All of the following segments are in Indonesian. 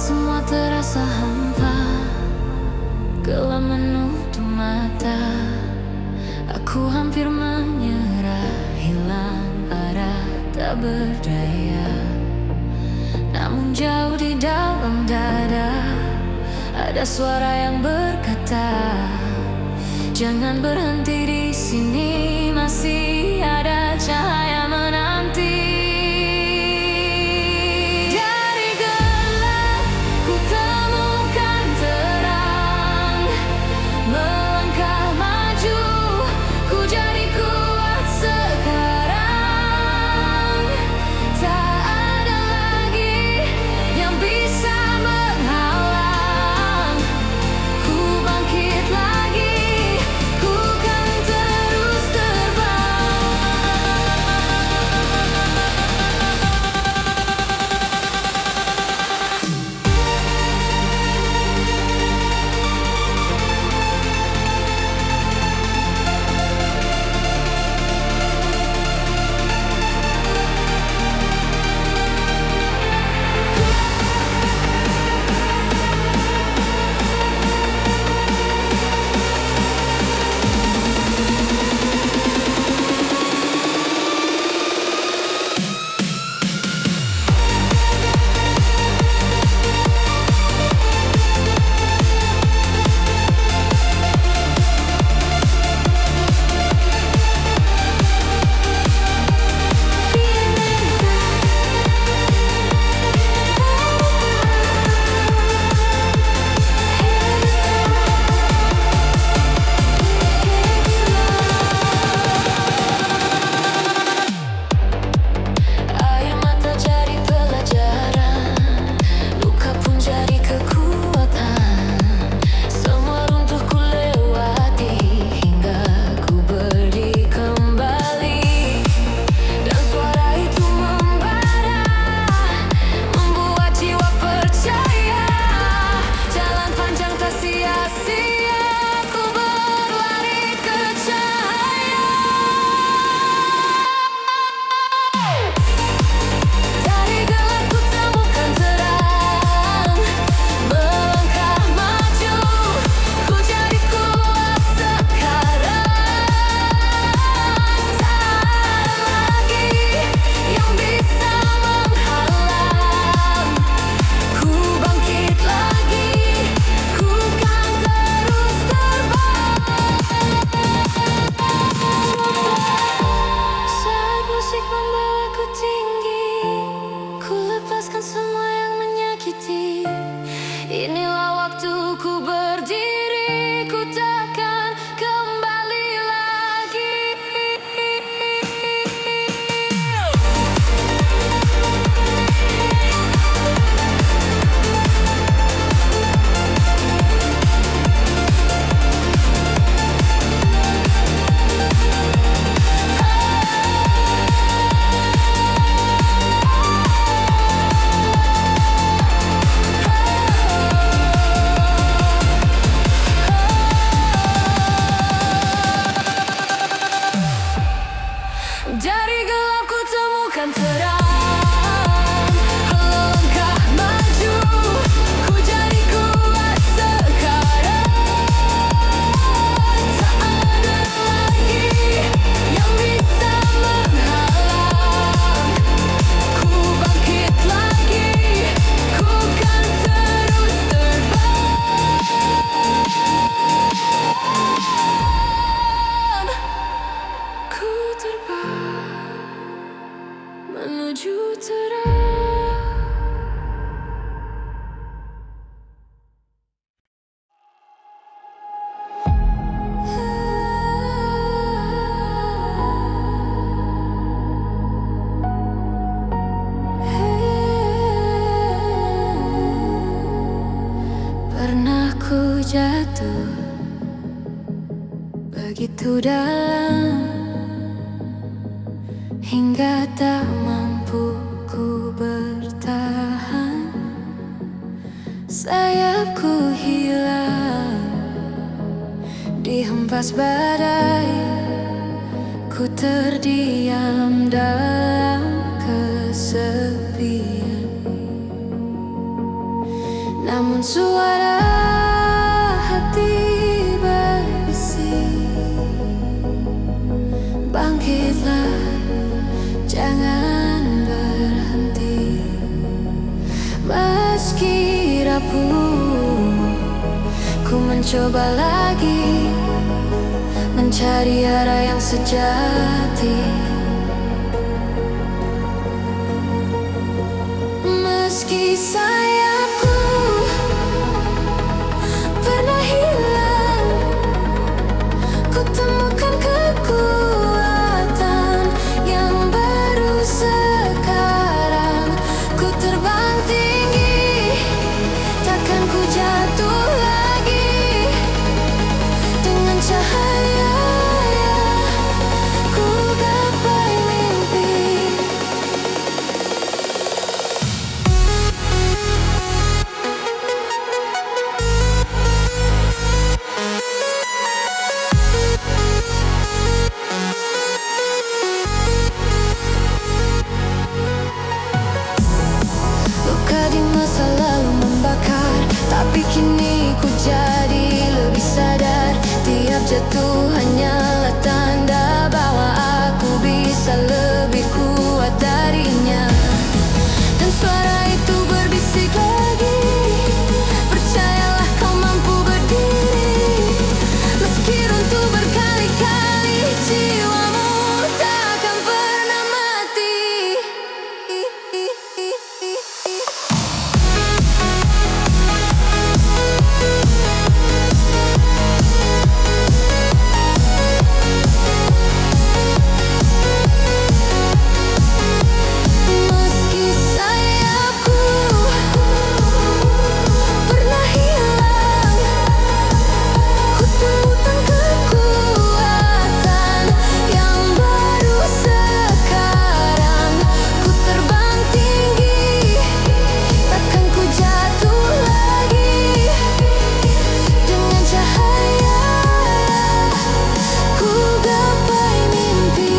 Semua terasa hampa, gelap menutup mata. Aku hampir menyerah, hilang arah, tak berdaya. Namun jauh di dalam dada ada suara yang berkata, jangan berhenti di sini, masih ada cahaya menanti. Dari gelap ku temukan terang, melangkah maju ku jadi kuat sekarang. Tak ada lagi yang bisa menghalang. Ku bangkit lagi, ku kan terus terbang. Air mata jadi pelajaran, luka pun jadi kekuatan. Semua runtuh ku lewati hingga ku berdiri kembali. Dan suara itu membara, membuat jiwa percaya. Jalan panjang tak sia-sia, ku berlari ke cahaya. Dari gelap ku temukan terang, melangkah maju ku jadi kuat sekarang. Tak ada lagi yang bisa menghalang. Ku bangkit lagi, ku kan terus terbang. Saat musik membawaku tinggi, ku lepaskan semua yang menyakiti. Inilah waktuku berdiri, ku takkan kembali lagi. Dari gelap ku temukan terang, melangkah maju ku jadi kuat sekarang. Tak ada lagi yang bisa menghalang. Ku bangkit lagi, ku kan terus terbang. Ku terbang menuju terang. Pernah ku jatuh begitu dalam, hingga tak mampu ku bertahan. Sayapku hilang dihempas badai, ku terdiam dalam kesepian. Namun suara hati berbisik, bangkitlah, jangan berhenti. Meski rapuh, ku mencoba lagi, mencari arah yang sejati. Meski sayapku pernah hilang, ku temukan kekuatan yang baru sekarang. Ku terbang tinggi, takkan ku jatuh lagi. Dengan cahaya ku gapai mimpi. Luka di masa lalu membakar, tapi kini ku jadi lebih sadar. Tiap jatuh hanyalah tanda bahwa aku bisa lebih kuat darinya. Dan suara itu berbisik lagi, percayalah kau mampu berdiri. Meski runtuh berkali-kali, jiwamu takkan pernah mati. Meski sayapku pernah hilang, ku temukan kekuatan yang baru sekarang. Ku terbang tinggi, takkan ku jatuh lagi. Dengan cahaya ku gapai mimpi.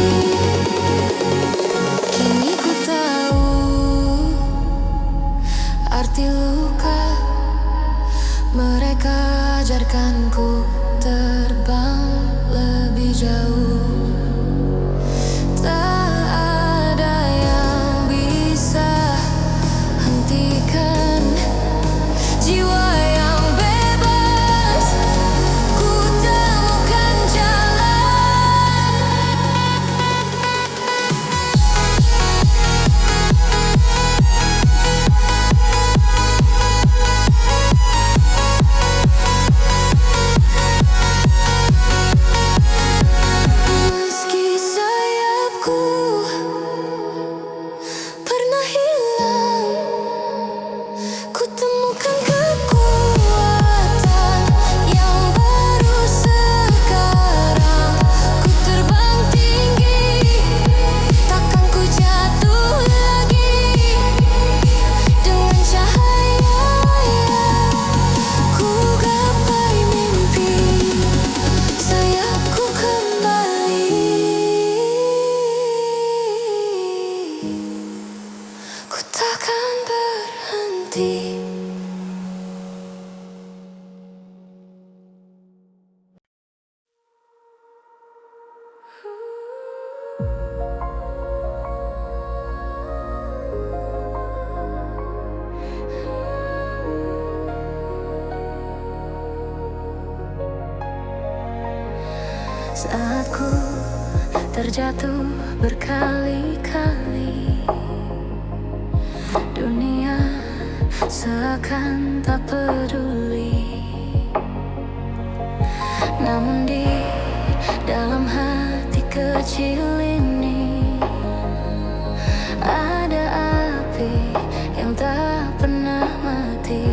Kini ku tahu arti luka. Mereka ajarkanku terbang lebih jauh. Tak ada yang bisa hentikan jiwa yang bebas. Ku temukan jalan. Meski sayapku pernah hilang, ku temukan kekuatan yang baru sekarang. Ku terbang tinggi, takkan ku jatuh lagi. Dengan cahaya ku gapai mimpi. Sayapku kembali, ku takkan berhenti. Saat ku terjatuh berkali-kali, dunia seakan tak peduli. Namun di dalam hati kecil ini ada api yang tak pernah mati.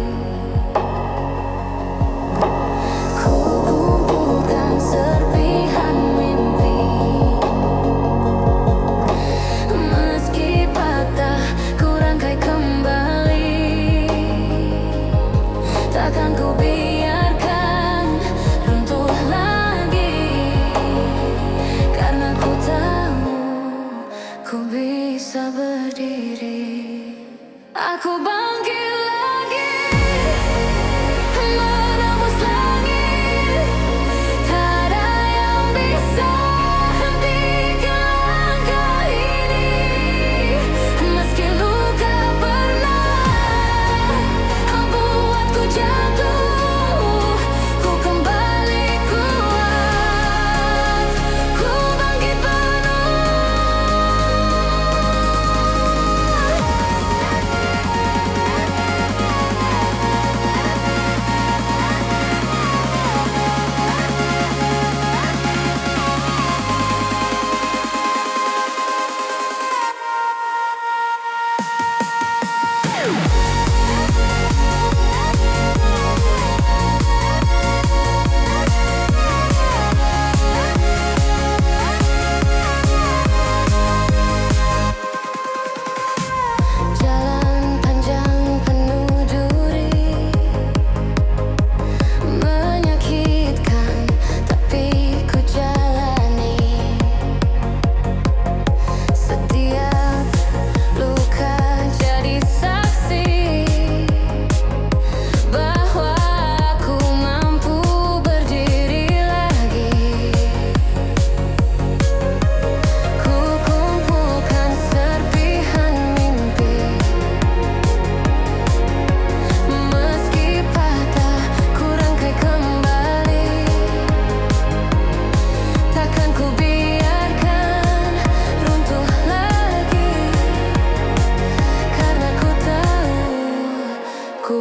Ku kumpulkan serpihan mimpi, meski patah ku rangkai kembali. Takkan ku biarkan runtuh lagi, karena ku tahu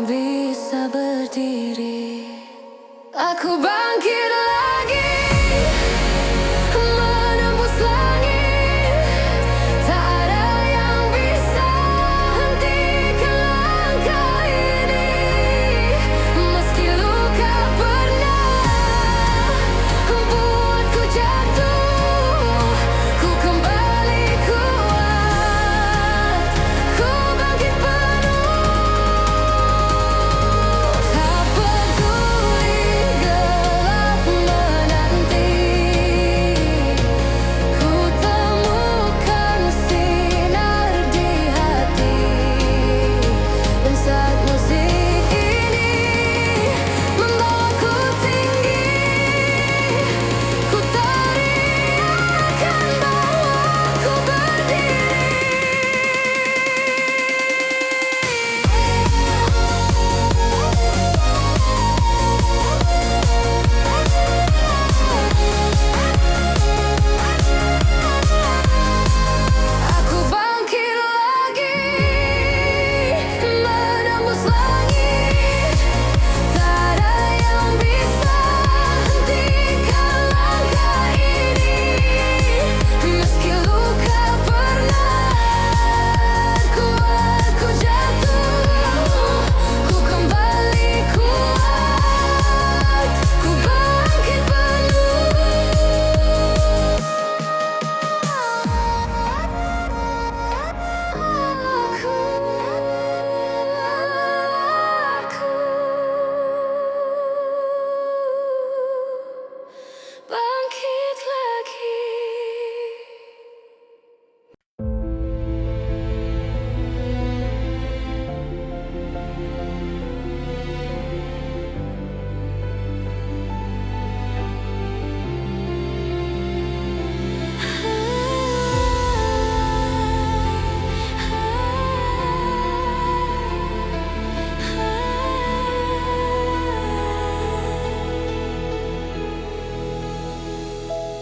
ku bisa berdiri. Aku bangkit lagi, menembus langit. Tak ada yang bisa hentikan langkah ini. Meski luka pernah buatku jatuh, ku kembali kuat. Ku bangkit penuh, tak peduli gelap menanti. Ku temukan sinar di hati. Dan saat musik ini membawaku tinggi, ku teriakkan bahwa ku berdiri. Aku bangkit lagi, menembus langit. Tak ada yang bisa hentikan langkah ini. Meski luka pernah ku jatuh, ku kembali kuat. Ku bangkit bangkit lagi.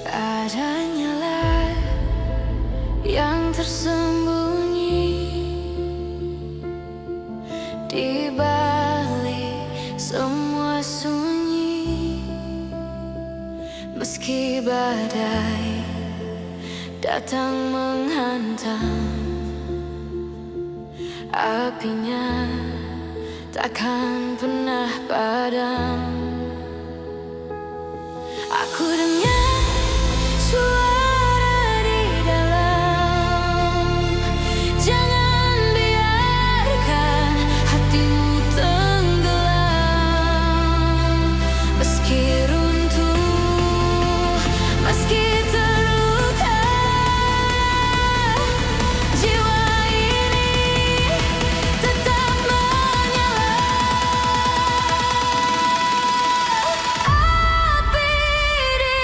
Ada nyala yang tersembunyi di balik semua sunyi. Meski badai datang menghantam, apinya takkan pernah padam. Aku dengar suara di dalam. Jangan biarkan hatimu tenggelam. Meski runtuh, meski terluka, jiwa ini tetap menyala. Api di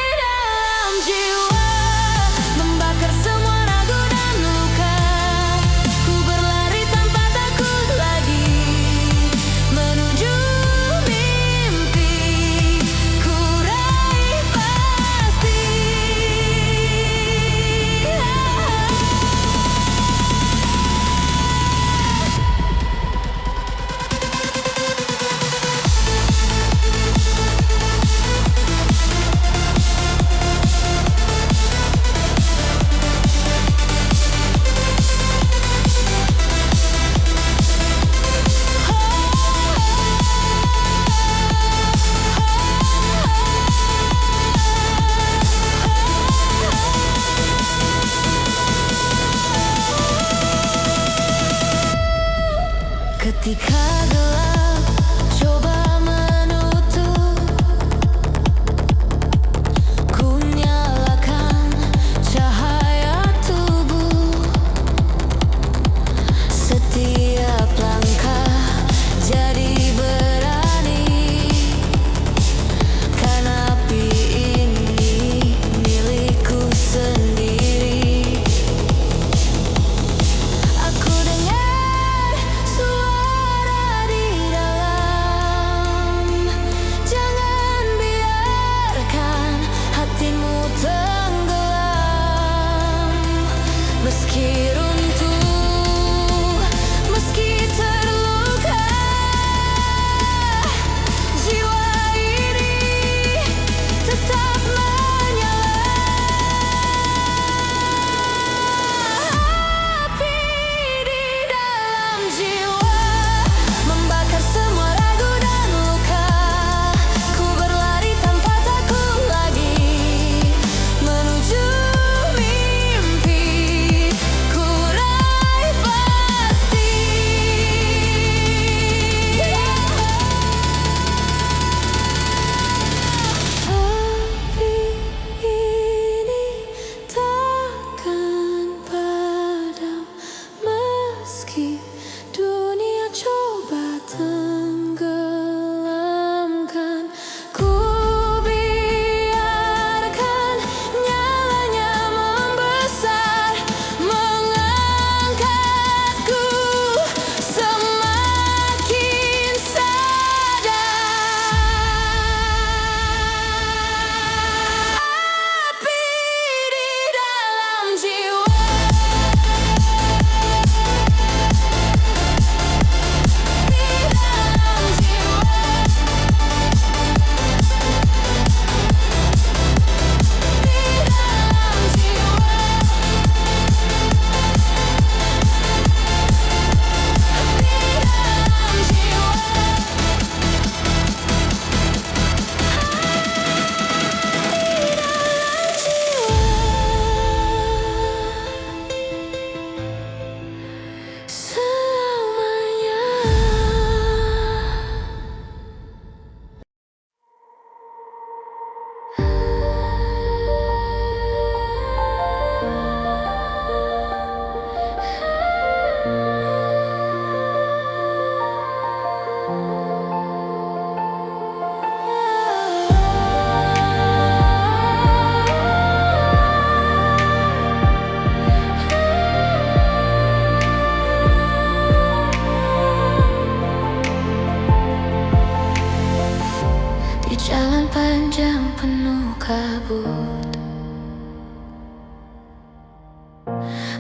panjang penuh kabut.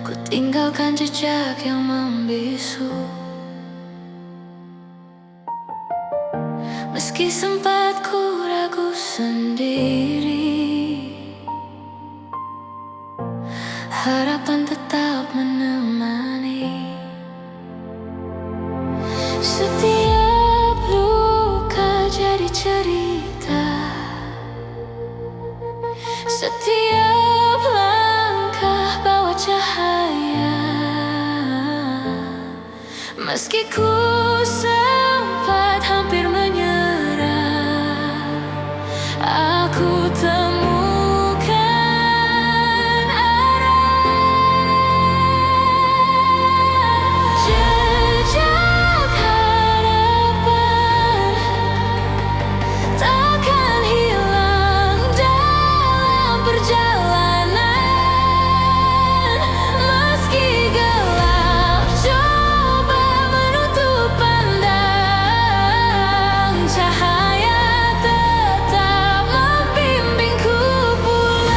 Ku tinggalkan jejak yang membisu. Meski sempat ku ragu sendiri, harapan tetap menemani. Setiap luka jadi cerita, setiap langkah bawa cahaya. Meski ku sempat hampir menyerah, aku temukan arah. Jejak harapan takkan hilang dalam perjalanan. Meski gelap coba menutup pandang, cahaya tetap membimbingku pulang.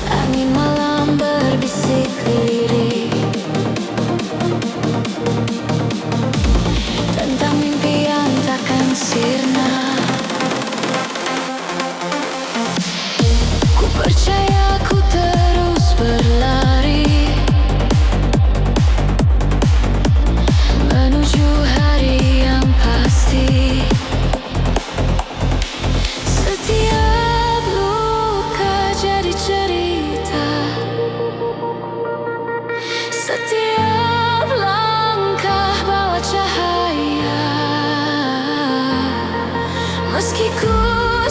Angin malam berbisik lirik tentang mimpi yang takkan sirna. Ku percaya ku terus berlari menuju hari yang pasti. Setiap luka jadi cerita, setiap langkah bawa cahaya. Meski ku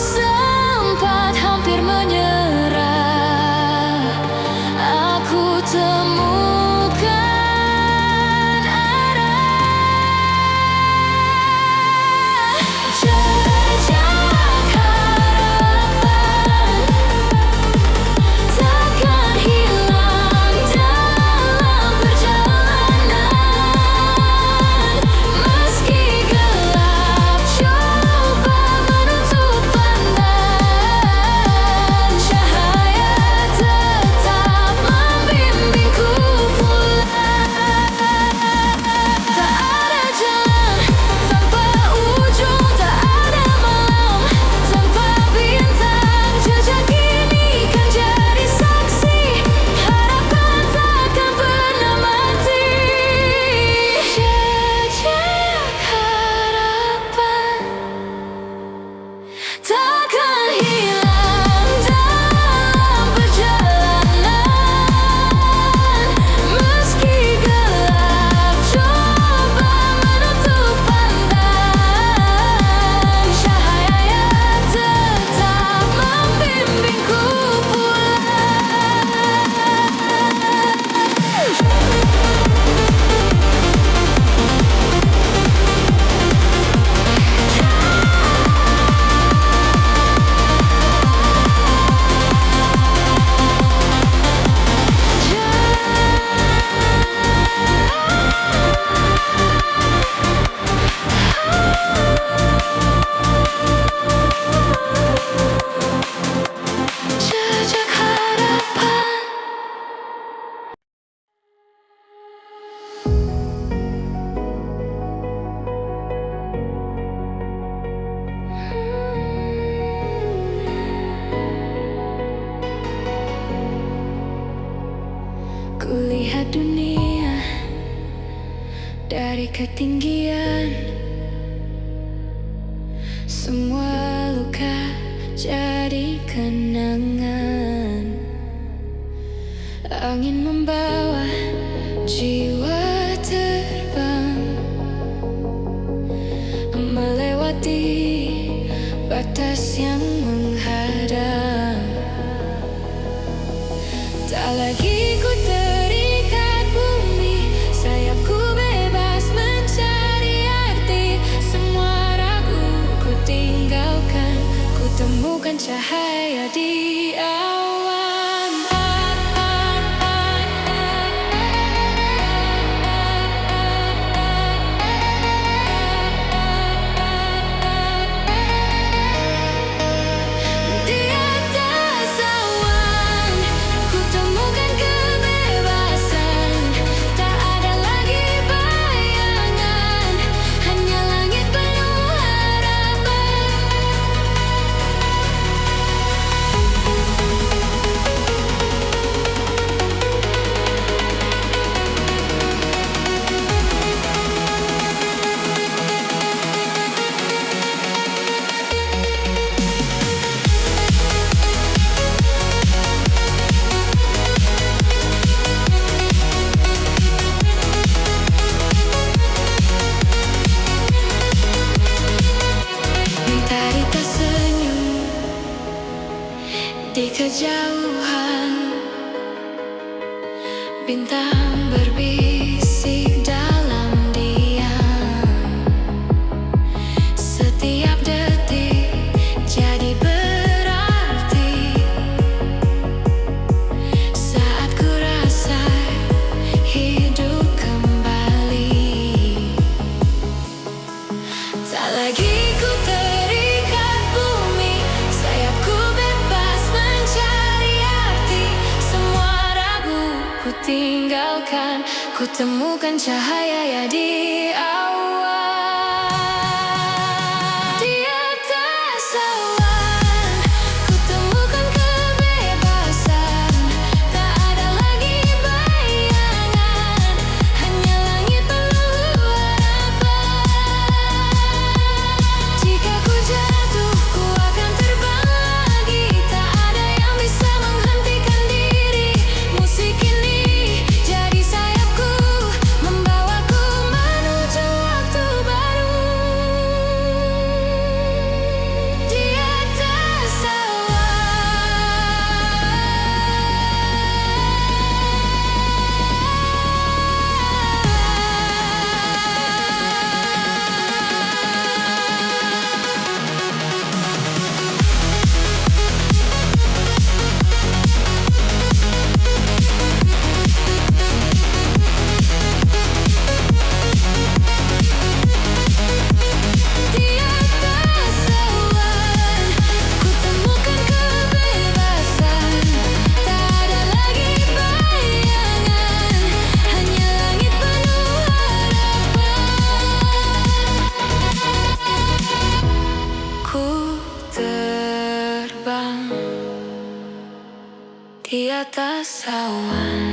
sempat hampir menyerah, aku temukan arah. Jejak harapan takkan hilang dalam perjalanan. Meski gelap coba menutup pandang, cahaya tetap membimbingku pulang. Tak ada jalan tanpa ujung, tak ada malam tanpa bintang. Jejak ini kan jadi saksi, harapan takkan pernah mati. Jejak harapan takkan hilang dalam perjalanan. Meski gelap coba menutup pandang, cahaya tetap membimbingku pulang. Jejak harapan. Kulihat dunia dari ketinggian, semua luka jadi kenangan. Angin membawa jiwa terbang melewati batas yang menghadang. Tak lagi ku terikat bumi, sayapku bebas mencari arti. Semua ragu ku tinggalkan, ku temukan cahaya di awan. Di kejauhan, bintang berbisik dalam diam. Setiap detik jadi berarti saat ku rasa hidup kembali. Tak lagi ku terikat bumi, sayapku tinggalkan, ku temukan cahaya di awan. Di atas awan, ku temukan kebebasan. Tak ada lagi bayangan, hanya langit penuh harapan. Jika ku jatuh, ku akan terbang lagi. Tak ada yang bisa menghentikan diri. Musik ini di atas awan.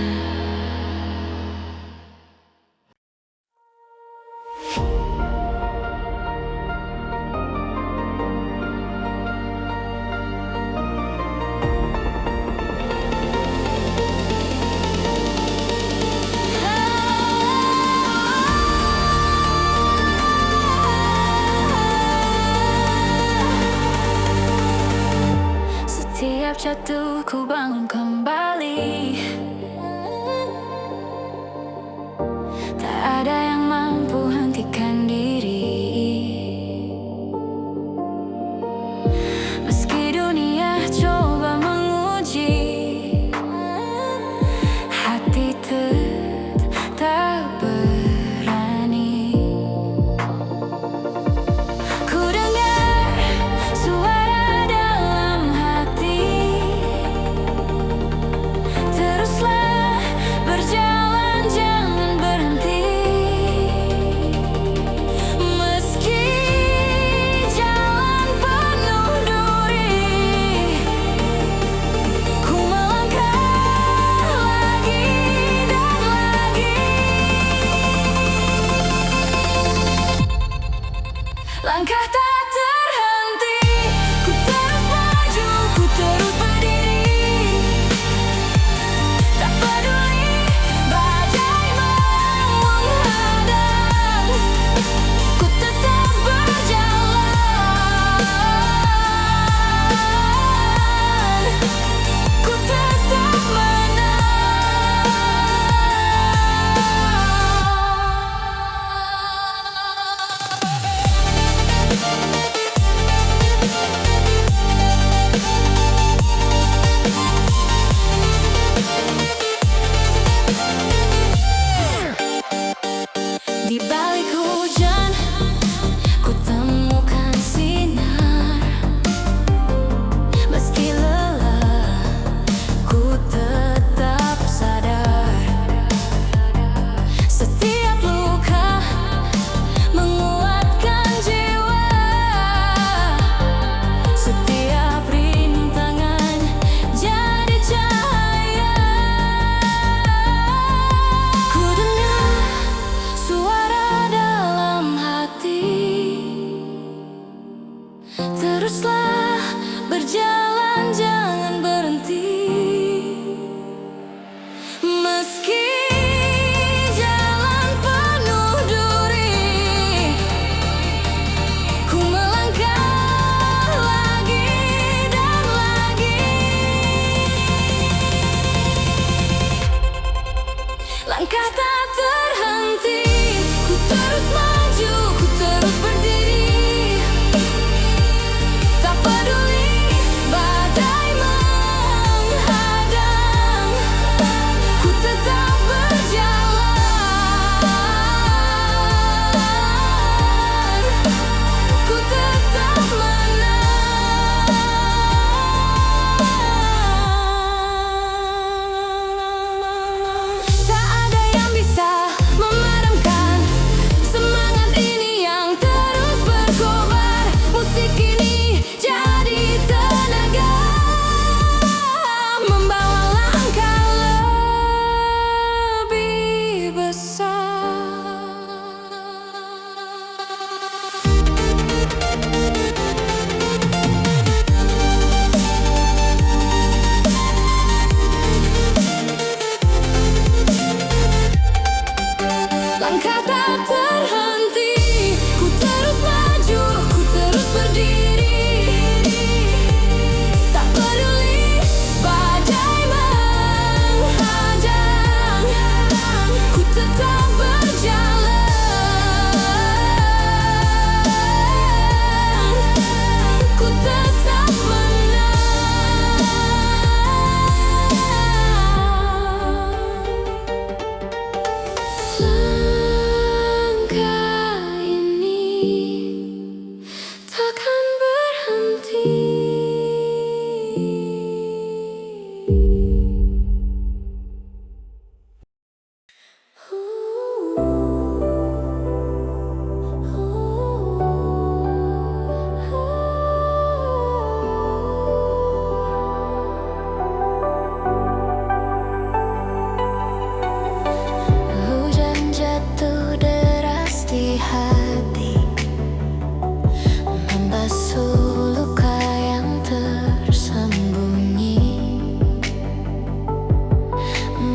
Setiap jatuh ku bangun kembali. Tak ada yang mampu hentikan diri. Meski dunia coba menguji, hati tetap berani. Ku dengar suara dalam hati, teruslah berjalan, jangan berhenti. Meski jalan penuh duri, ku melangkah lagi dan lagi. Langkah tak terhenti, ku terus maju, ku terus berdiri. Tak peduli badai menghadang, ku tetap berjalan. berjalan jangan berhenti. Meski jalan penuh duri, ku melangkah lagi dan lagi. Langkah tak terhenti, ku terus maju, ku terus berdiri. Tak peduli badai menghadang, ku tetap berjalan. Ku tetap menang. Tak ada yang bisa memadamkan semangat ini yang terus berkobar. Musik ini jadi tenaga, membawa langkah lebih besar. Langkah tak terhenti, ku terus maju, ku terus berdiri. Tak peduli badai menghadang, ku tetap berjalan. Ku tetap menang. Langkah ini takkan berhenti. Hujan jatuh deras di hati, membasuh luka yang tersembunyi.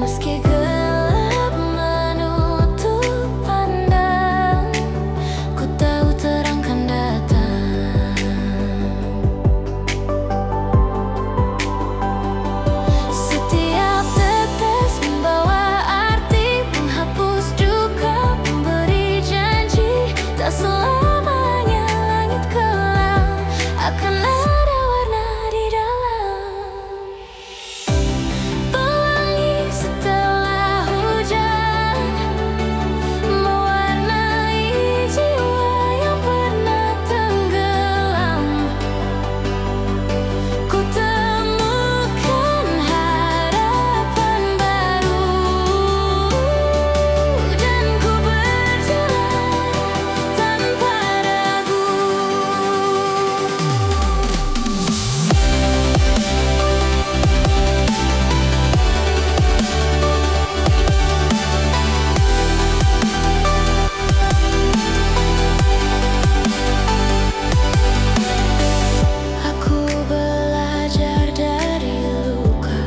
Meski gelap menutup pandang, ku tahu terang kan datang. Setiap tetes membawa arti, menghapus duka, memberi janji. Tak selamanya langit kelam, akan ada warna di dalam. Pelangi setelah hujan, mewarnai jiwa yang pernah tenggelam. Ku temukan harapan baru, dan ku berjalan tanpa ragu. Aku belajar dari luka,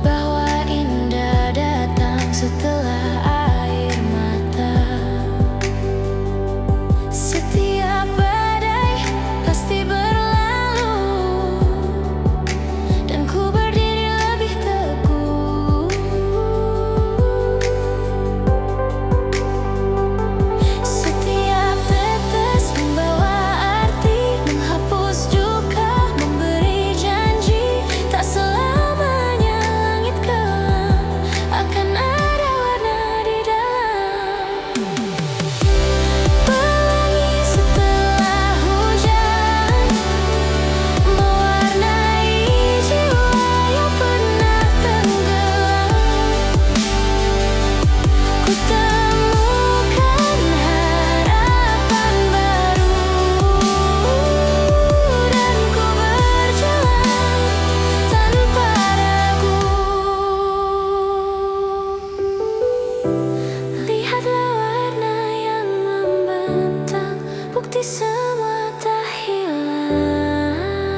bahwa indah datang setelah air mata. Setiap badai pasti berlalu, dan ku berdiri lebih teguh. Setiap tetes membawa arti, menghapus duka, memberi janji. Tak selamanya langit kelam, akan ada warna di dalam. Pelangi setelah hujan, mewarnai jiwa yang pernah tenggelam. Ku temukan harapan baru, dan ku berjalan tanpa ragu. Lihatlah warna yang membentang, bukti semua tak hilang.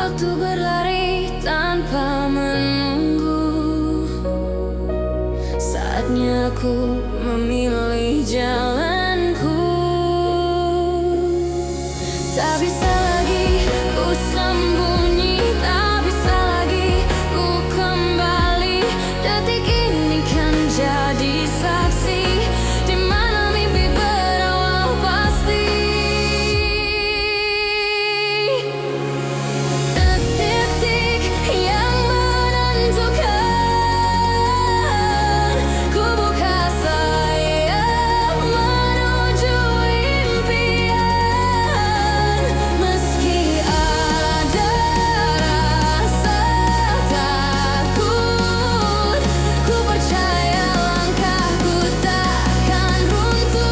Waktu berlari tanpa menunggu. Saatnya aku memilih jalanku. Tak bisa lagi ku sembunyi, tak bisa lagi ku kembali. Detik ini kan jadi saksi di mana mimpi berawal pasti. Detik-detik yang menentukan, ku buka sayap menuju impian. Meski ada rasa takut, ku percaya langkahku takkan runtuh.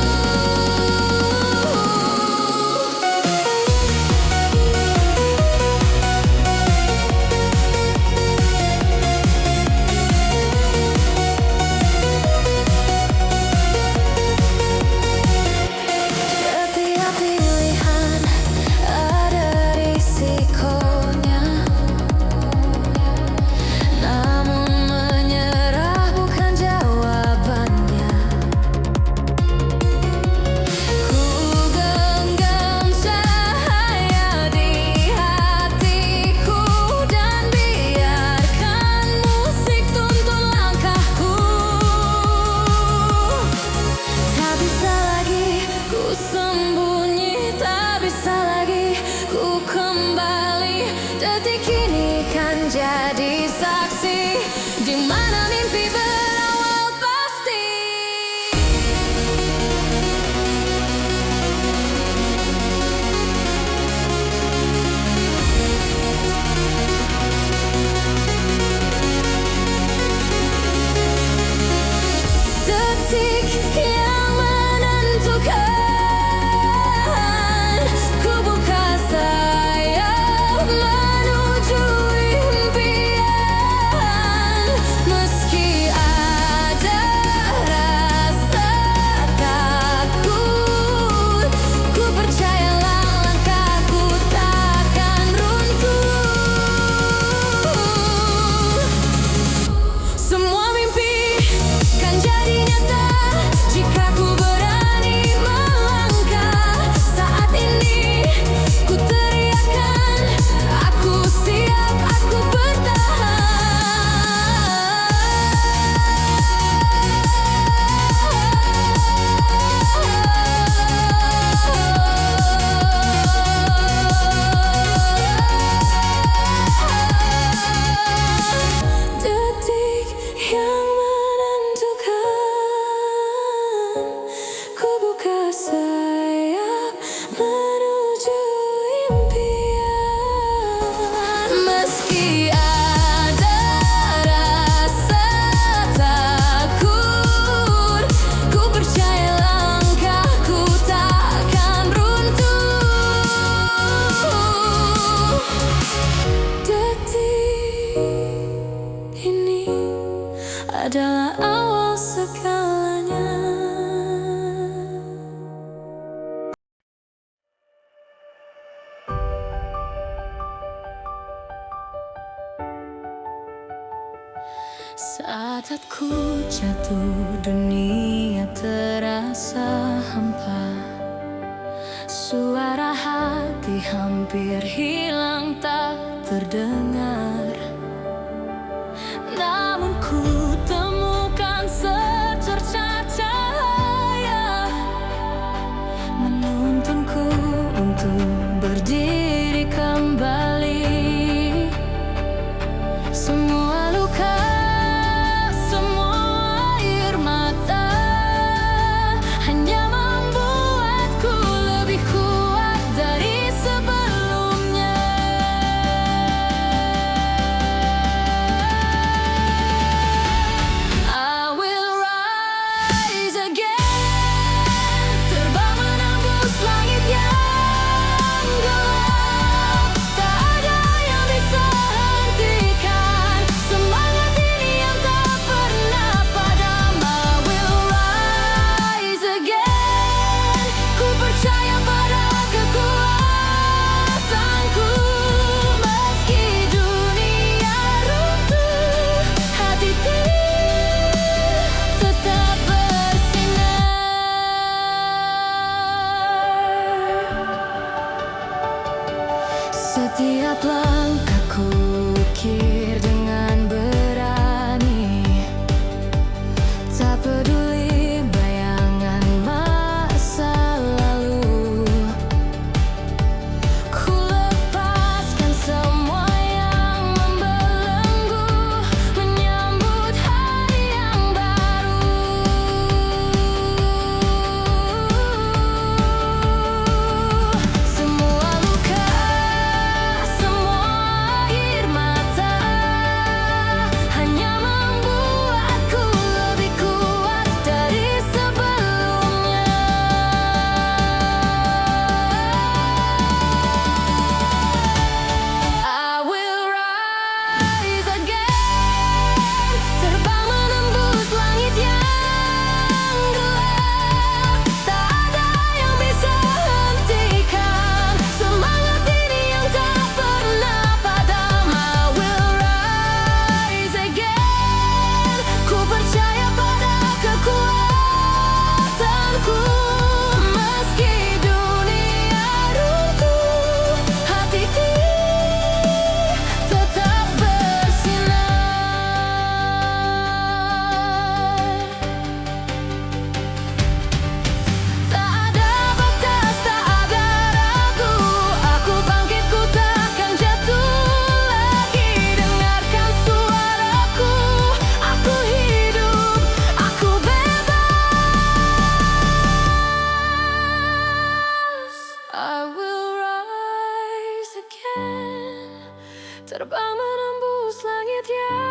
Setiap pilihan ada risikonya, namun menyerah bukan jawabannya. Ku genggam cahaya di hatiku dan biarkan musik tuntun langkahku. Tak bisa lagi ku sembunyi, tak bisa lagi ku kembali. Detik ini kan jadi saksi di mana mimpi berawal pasti. Detik yang menentukan, ku buka sayap menuju impian. Meski ada rasa takut, ku percayalah langkahku takkan runtuh. Semua mimpi kan jadi nyata jika ku berani melangkah. Saat ini ku teriakkan, aku siap, aku bertahan. Detik yang menentukan, ku buka sayap menuju impian. Meski ada rasa takut, ku percaya langkahku takkan runtuh. Detik ini adalah awal segalanya. Saat aku jatuh, dunia terasa hampa. Suara hati hampir hilang tak terdengar. Namun ku temukan secercah cahaya menuntunku untuk berdiri kembali. Semua luka, semua air mata hanya membuatku lebih kuat dari sebelumnya. terbang menembus langit yang